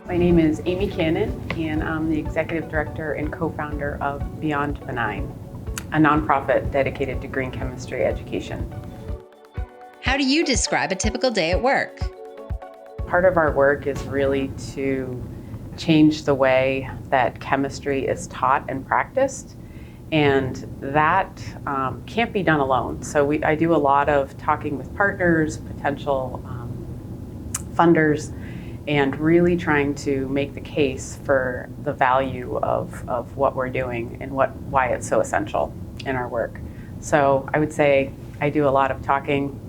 My name is Amy Cannon, and I'm the Executive Director and co-founder of Beyond Benign, a nonprofit dedicated to green chemistry education. How do you describe a typical day at work? Part of our work is really to change the way that chemistry is taught and practiced, and that can't be done alone. So I do a lot of talking with partners, potential funders, and really trying to make the case for the value of what we're doing and why it's so essential in our work. So I would say I do a lot of talking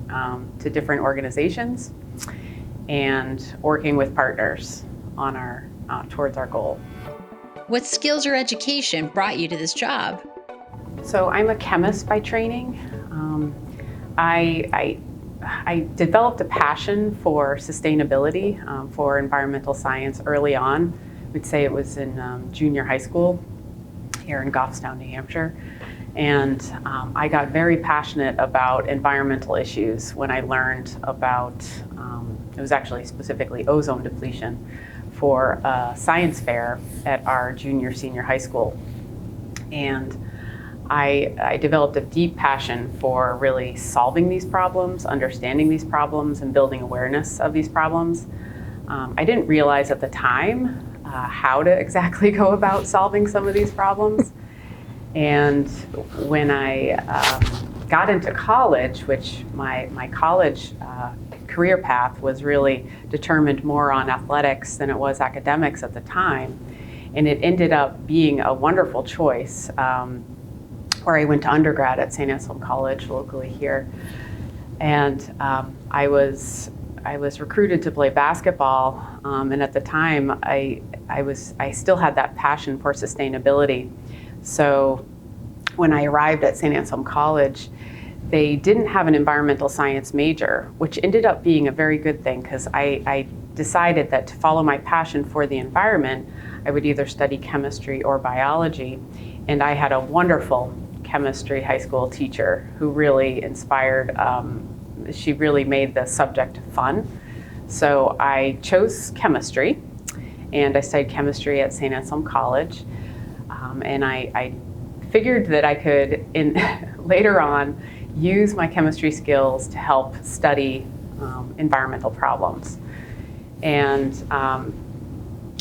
to different organizations and working with partners on towards our goal. What skills or education brought you to this job? So I'm a chemist by training. I developed a passion for sustainability, for environmental science early on. I would say it was in junior high school here in Goffstown, New Hampshire. And I got very passionate about environmental issues when I learned about, it was actually specifically ozone depletion, for a science fair at our senior high school. And I developed a deep passion for really solving these problems, understanding these problems, and building awareness of these problems. I didn't realize at the time how to exactly go about solving some of these problems. And when I got into college, which my college career path was really determined more on athletics than it was academics at the time, and it ended up being a wonderful choice. Where I went to undergrad at St. Anselm College locally here, and I was recruited to play basketball, and at the time I still had that passion for sustainability. So when I arrived at St. Anselm College, they didn't have an environmental science major, which ended up being a very good thing, because I decided that to follow my passion for the environment, I would either study chemistry or biology. And I had a wonderful chemistry high school teacher who really inspired, she really made the subject fun. So I chose chemistry, and I studied chemistry at St. Anselm College. And I figured that I could, later on, use my chemistry skills to help study environmental problems. And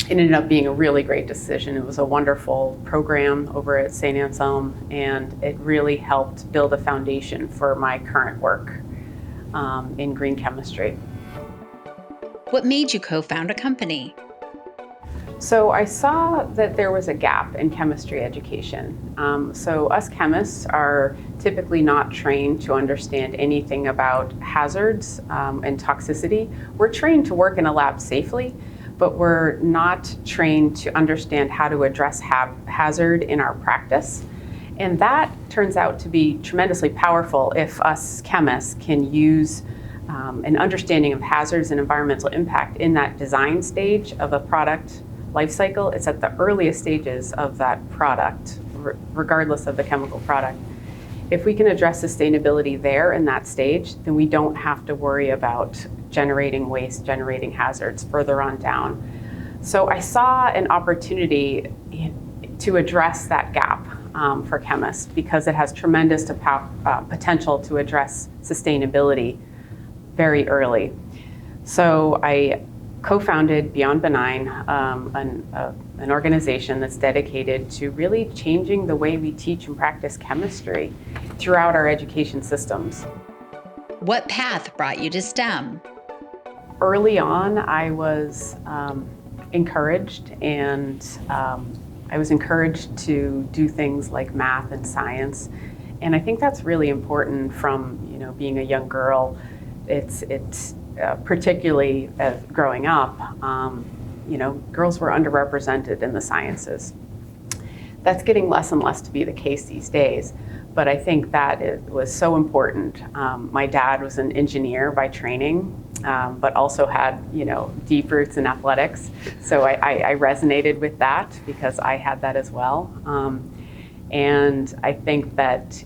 it ended up being a really great decision. It was a wonderful program over at St. Anselm, and it really helped build a foundation for my current work in green chemistry. What made you co-found a company? So I saw that there was a gap in chemistry education. So us chemists are typically not trained to understand anything about hazards and toxicity. We're trained to work in a lab safely, but we're not trained to understand how to address hazard in our practice. And that turns out to be tremendously powerful if us chemists can use an understanding of hazards and environmental impact in that design stage of a product life cycle. It's at the earliest stages of that product, regardless of the chemical product. If we can address sustainability there in that stage, then we don't have to worry about generating waste, generating hazards further on down. So I saw an opportunity to address that gap for chemists, because it has tremendous potential to address sustainability very early. So I co-founded Beyond Benign, an organization that's dedicated to really changing the way we teach and practice chemistry throughout our education systems. What path brought you to STEM? Early on, I was encouraged, and I was encouraged to do things like math and science. And I think that's really important from being a young girl. It's particularly as growing up, girls were underrepresented in the sciences. That's getting less and less to be the case these days, but I think that it was so important. My dad was an engineer by training, but also had deep roots in athletics, so I resonated with that because I had that as well. And I think that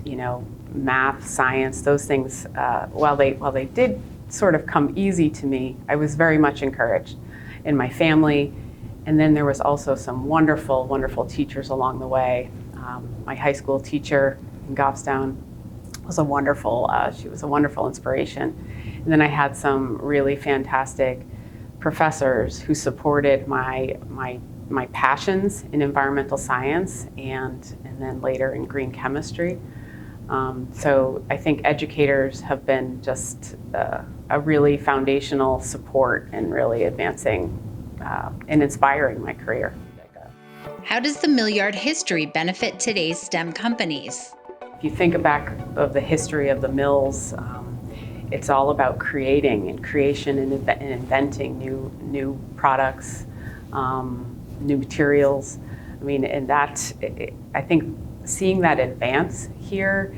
math, science, those things, while they did sort of come easy to me, I was very much encouraged in my family And then there was also some wonderful, wonderful teachers along the way. My high school teacher in Goffstown was she was a wonderful inspiration. And then I had some really fantastic professors who supported my passions in environmental science and then later in green chemistry. So I think educators have been just a really foundational support in really advancing and inspiring my career. How does the millyard history benefit today's STEM companies? If you think back of the history of the mills, it's all about creation and inventing new products, new materials. I mean, and I think seeing that advance here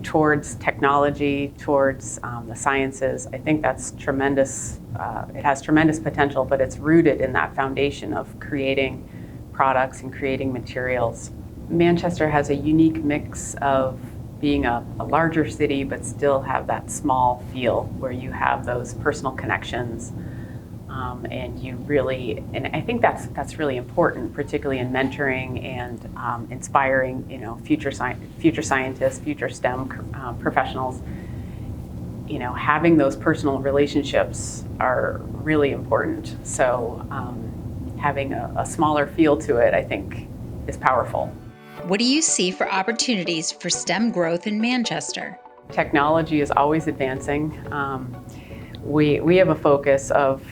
towards technology, towards the sciences, I think that's tremendous. It has tremendous potential, but it's rooted in that foundation of creating products and creating materials. Manchester has a unique mix of being a larger city, but still have that small feel where you have those personal connections. And I think that's really important, particularly in mentoring and inspiring, future scientists, future STEM professionals. Having those personal relationships are really important. So having a smaller feel to it, I think, is powerful. What do you see for opportunities for STEM growth in Manchester? Technology is always advancing. We have a focus of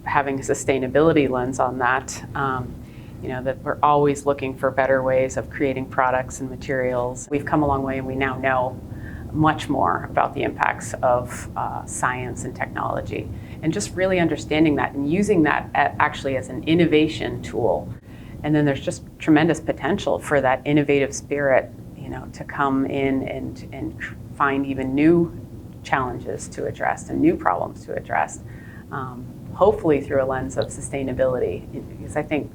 having a sustainability lens on that. That we're always looking for better ways of creating products and materials. We've come a long way, and we now know much more about the impacts of science and technology, and just really understanding that and using that actually as an innovation tool. And then there's just tremendous potential for that innovative spirit, to come in and find even new challenges to address and new problems to address, hopefully through a lens of sustainability. Because I think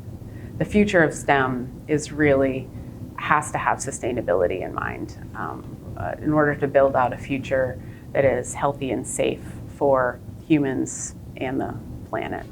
the future of STEM has to have sustainability in mind in order to build out a future that is healthy and safe for humans and the planet.